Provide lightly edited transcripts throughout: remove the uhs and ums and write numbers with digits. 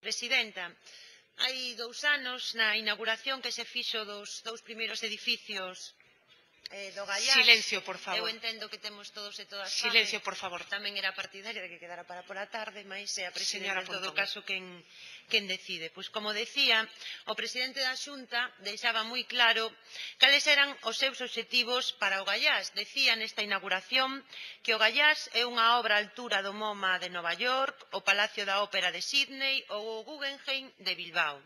Presidenta, hai 2 anos, na inauguración que se fixo dos 2 primeiros edificios do Gaiás. Silencio, por favor. Eu entendo que temos todos e todas fame. Silencio, por favor. Tamén era partidaria de que quedara para pola tarde, mas é a Señora Presidenta, en todo Pontón. caso, quen decide. Pois, como decía, o Presidente da Xunta deixaba moi claro cales eran os seus obxectivos para o Gaiás. Decía nesta inauguración que o Gaiás é unha obra á altura do MoMA de Nova York, o Palacio da Ópera de Sydney ou o Guggenheim de Bilbao.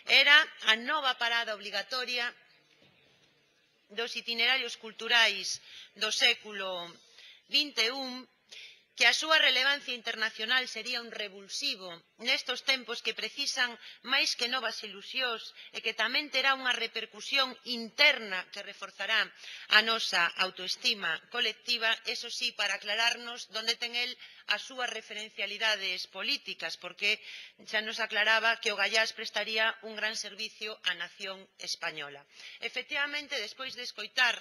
Era a nova parada obligatoria dos itinerarios culturais do século XXI, que a súa relevancia internacional sería un revulsivo nestos tempos que precisan máis que novas ilusións e que tamén terá unha repercusión interna que reforzará a nosa autoestima colectiva, eso sí, para aclararnos onde ten el as súas referencialidades políticas, porque xa nos aclaraba que o Gaiás prestaría un gran servicio á nación española. Efectivamente, despois de escoitar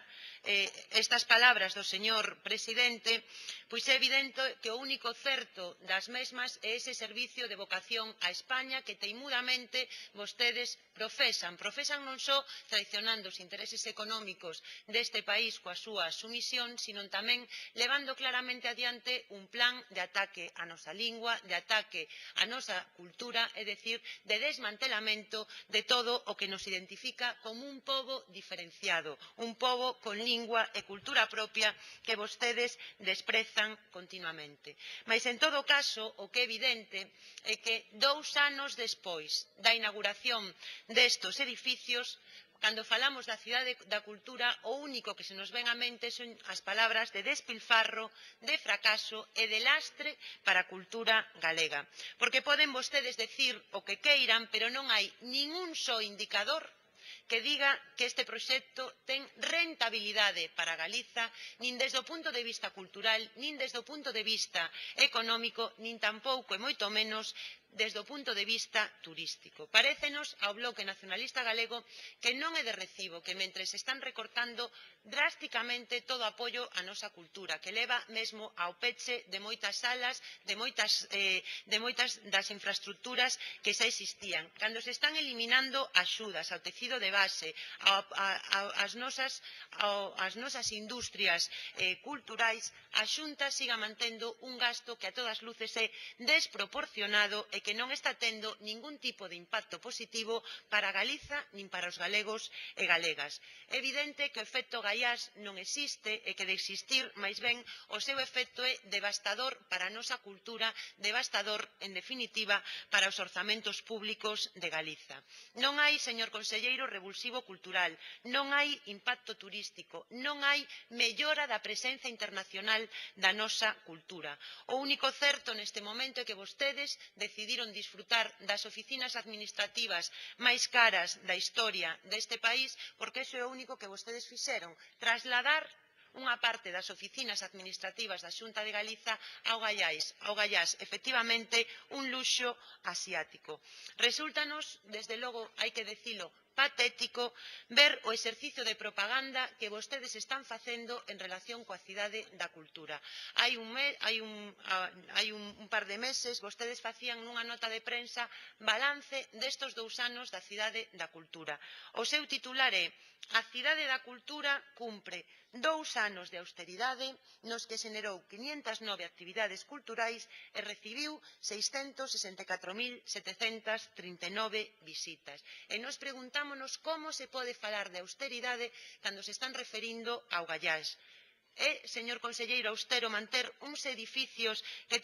estas palabras do señor presidente, pois é evidente que o único certo das mesmas é ese servicio de vocación a España que teimudamente vostedes profesan non só traicionando os intereses económicos deste país coa súa sumisión, sino tamén levando claramente adiante un plan de ataque á nosa lingua, de ataque á nosa cultura, é dicir, de desmantelamento de todo o que nos identifica como un pobo diferenciado, un pobo con lingua e cultura propia que vostedes desprezan continuamente. Mais, en todo caso, o que é evidente é que 2 anos despois da inauguración destos edificios, cando falamos da cidade da cultura, o único que se nos ven á mente son as palabras de despilfarro, de fracaso e de lastre para a cultura galega. Porque poden vostedes decir o que queiran, pero non hai ningún só indicador que diga que este proxecto ten rentabilidade para Galiza, nin desde o punto de vista cultural, nin desde o punto de vista económico, nin tampouco, e moito menos, desde o punto de vista turístico. Parécenos ao Bloque Nacionalista Galego que non é de recibo que mentres están recortando drásticamente todo o apoio á nosa cultura, que leva mesmo ao peche de moitas salas, de moitas das infraestructuras que xa existían, cando se están eliminando axudas ao tecido de base, ás nosas industrias culturais, a Xunta siga mantendo un gasto que a todas luces é desproporcionado e que non está tendo ningún tipo de impacto positivo para Galiza nin para os galegos e galegas. É evidente que o efecto Gaiás non existe e que de existir, máis ben, o seu efecto é devastador para a nosa cultura, devastador, en definitiva, para os orzamentos públicos de Galiza. Non hai, señor conselleiro, revulsivo cultural, non hai impacto turístico, non hai mellora da presenza internacional da nosa cultura. O único certo neste momento é que vostedes decidiron disfrutar das oficinas administrativas máis caras da historia deste país, porque iso é o único que vostedes fixeron, trasladar unha parte das oficinas administrativas da Xunta de Galiza ao Gaiás, efectivamente, un luxo asiático. Resúltanos, desde logo, hai que dicilo, patético ver o exercicio de propaganda que vostedes están facendo en relación coa cidade da cultura. Hai un par de meses vostedes facían nunha nota de prensa balance destos 2 anos da cidade da cultura. O seu titular é: a cidade da cultura cumpre 2 anos de austeridade nos que xenerou 509 actividades culturais e recibiu 664.739 visitas. E nos preguntámonos como se pode falar de austeridade cando se están referindo ao Gaiás. É, señor conselleiro, austero manter uns edificios que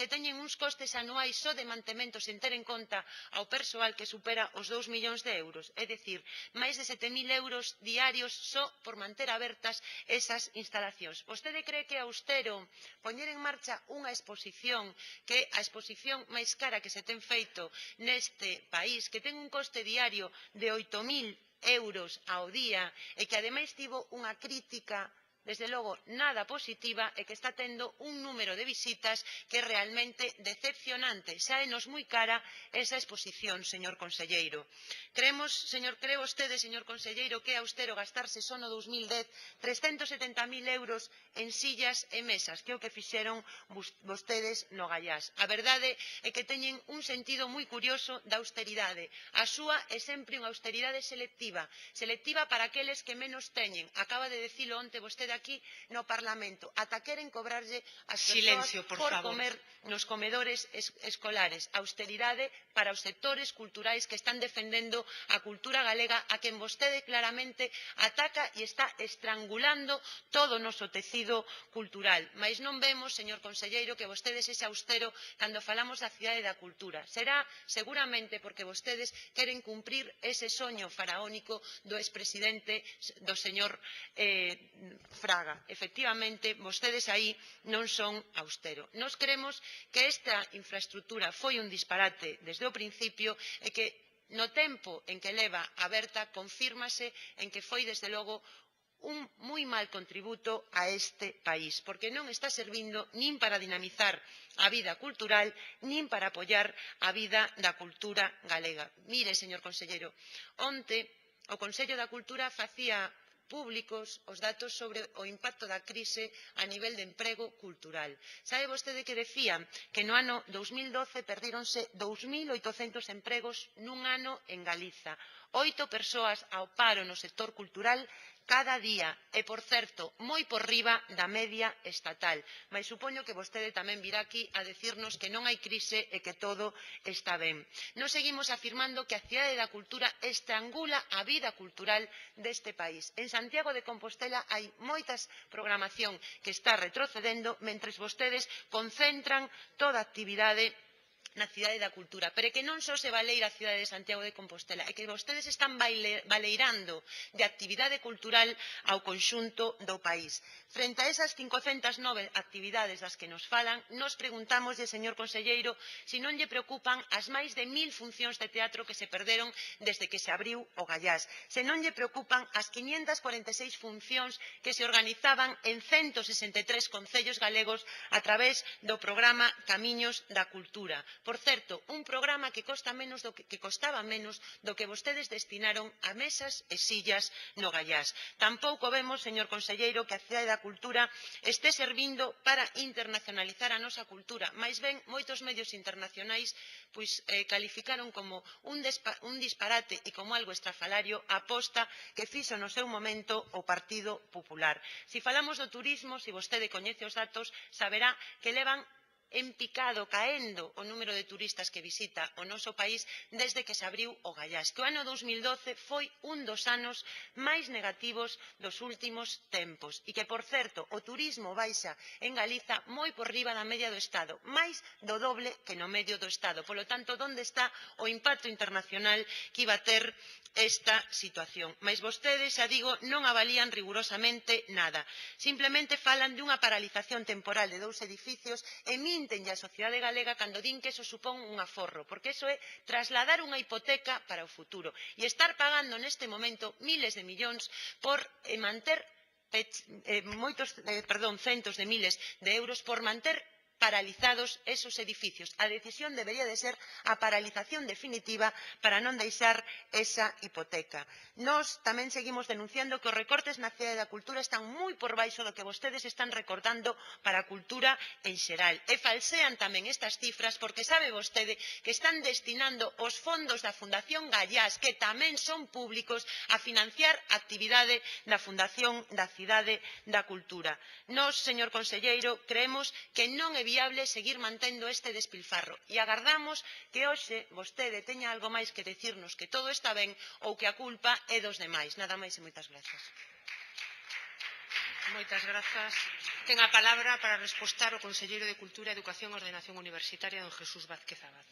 teñen uns costes anuais só de mantemento sen ter en conta ao persoal que supera os 2 millóns de euros, é dicir, máis de 7.000 euros diarios só por manter abertas esas instalacións. Vostede cree que é austero poñer en marcha unha exposición que é a exposición máis cara que se ten feito neste país, que ten un coste diario de 8.000 euros ao día e que ademais tivo unha crítica desde logo, nada positiva e que está tendo un número de visitas que é realmente decepcionante. Saenos moi cara esa exposición, señor conselleiro. Cree vostede, señor conselleiro, que é austero gastarse só no 2010 370.000 euros en sillas e mesas, que é o que fixeron vostedes no Gaiás. A verdade é que teñen un sentido moi curioso da austeridade. A súa é sempre unha austeridade selectiva para aqueles que menos teñen. Acaba de dicilo onte vostede aquí no Parlamento. Ata queren cobrarlle as persoas por comer nos comedores escolares. Austeridade para os sectores culturais que están defendendo a cultura galega, a quen vostede claramente ataca e está estrangulando todo o noso tecido cultural. Mais non vemos, señor conselleiro, que vostede sexa austero cando falamos da cidade da cultura. Será seguramente porque vostedes queren cumprir ese soño faraónico do expresidente do señor Fraga. Efectivamente, vostedes aí non son austero. Nós cremos que esta infraestructura foi un disparate desde o principio e que no tempo en que leva aberta confírmase en que foi desde logo un moi mal contributo a este país, porque non está servindo nin para dinamizar a vida cultural, nin para apoiar a vida da cultura galega. Mire, señor conselleiro, onte o Consello da Cultura facía públicos os datos sobre o impacto da crise a nivel de emprego cultural. Sabe vostede que decían que no ano 2012 perdíronse 2.800 empregos nun ano en Galiza, 8 persoas ao paro no sector cultural cada día e, por certo, moi por riba da media estatal. Mais supoño que vostede tamén virá aquí a decirnos que non hai crise e que todo está ben. Nos seguimos afirmando que a cidade da cultura estrangula a vida cultural deste país. En Santiago de Compostela hai moitas programación que está retrocedendo mentres vostedes concentran toda a actividade na cidade da cultura, pero é que non só se baleira a cidade de Santiago de Compostela, é que vostedes están baleirando de actividade cultural ao conxunto do país. Frente a esas 509 actividades das que nos falan, nos preguntámoslle, señor conselleiro, se non lle preocupan as máis de 1.000 funcións de teatro que se perderon desde que se abriu o Gaiás, se non lle preocupan as 546 funcións que se organizaban en 163 concellos galegos a través do programa Camiños da Cultura. Por certo, un programa que costaba menos do que vostedes destinaron a mesas e sillas no Gaiás. Tampouco vemos, señor conselleiro, que a cidade da cultura este servindo para internacionalizar a nosa cultura. Mais ben, moitos medios internacionais calificaron como un disparate e como algo estrafalario a aposta que fixo no seu momento o Partido Popular. Se falamos do turismo, se vostede coñece os datos, saberá que levan en picado, caendo o número de turistas que visita o noso país desde que se abriu o Gaiás, que o ano 2012 foi un dos anos máis negativos dos últimos tempos e que, por certo, o turismo baixa en Galiza moi por riba da media do Estado, máis do doble que no medio do Estado. Polo tanto, onde está o impacto internacional que iba a ter esta situación? Mais vostedes, xa digo, non avalían rigurosamente nada. Simplemente falan dunha paralización temporal de 2 edificios e mintenlle a sociedade galega cando din que eso supón un aforro, porque eso é trasladar unha hipoteca para o futuro e estar pagando neste momento miles de millóns por manter centos de miles de euros por manter paralizados esos edificios. A decisión debería de ser a paralización definitiva para non deixar esa hipoteca. Nós tamén seguimos denunciando que os recortes na cidade da cultura están moi por baixo do que vostedes están recortando para a cultura en xeral. E falsean tamén estas cifras porque sabe vostede que están destinando os fondos da Fundación Gaiás, que tamén son públicos, a financiar a actividade da Fundación da Cidade da Cultura. Nós, señor conselleiro, creemos que non é viable seguir mantendo este despilfarro e agardamos que hoxe vostede teña algo máis que dicirnos que todo está ben ou que a culpa é dos demais. Nada máis e moitas grazas. Moitas grazas. Ten a palabra para respostar o conselleiro de Cultura, Educación e Ordenación Universitaria, don Jesús Vázquez Abad.